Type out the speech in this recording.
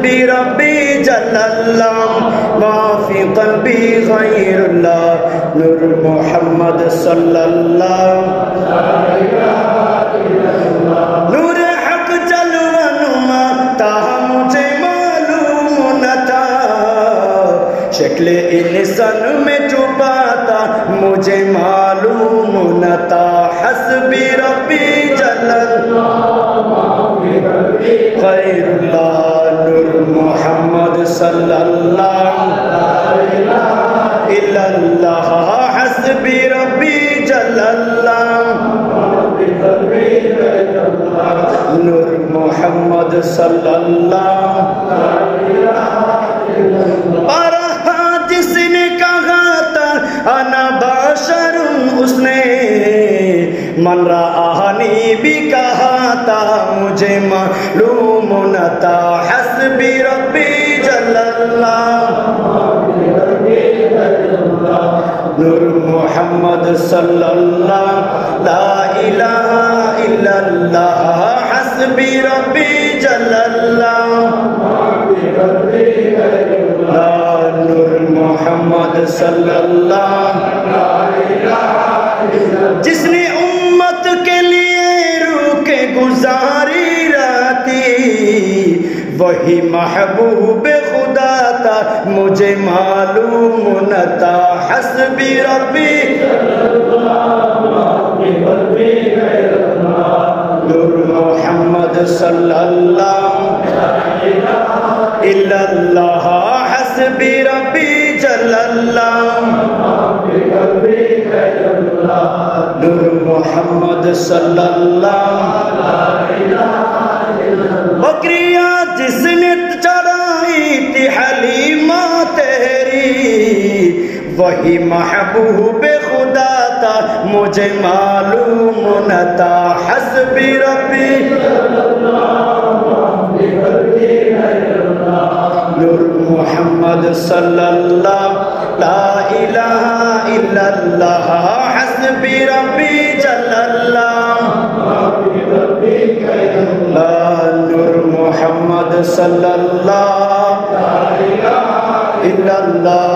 حسبي ربي جل الله ما في قلبي غير الله نور محمد صلى الله نور حق جلوہ نما تاہا مجھے معلوم نہ تھا شکل انسان میں چھپا تھا مجھے معلوم نہ تھا حسبی ربی جل غیر اللہ نور محمد صلی اللہ الا اللہ حسبی ربی جل اللہ نور محمد صلی اللہ جس نے کہا تھا انا بشر اس نے من رآنی بھی کہا تھا مجھے معلوم نہ تھا حسبی ربی جل اللہ نور محمد صلی اللہ لا الہ الا اللہ حسبی ربی جل اللہ نور محمد صلی اللہ جس نے امت کے لیے روح کے گزاری راتی وہی محبوب خدا تھا مجھے معلوم نہ تھا حسبی ربی نور محمد صلی اللہ الا اللہ حسبی ربی جل اللہ نور محمد صلی اللہ بکریاں جس نے چرائی تھی حلیمہ تیری وہی محبوب خدا تھا مجھے معلوم نہ تھا حسبی ربی نور محمد صلی اللہ لا الہ الا اللہ حسبی ربی جل اللہ نور محمد صلی اللہ الا اللہ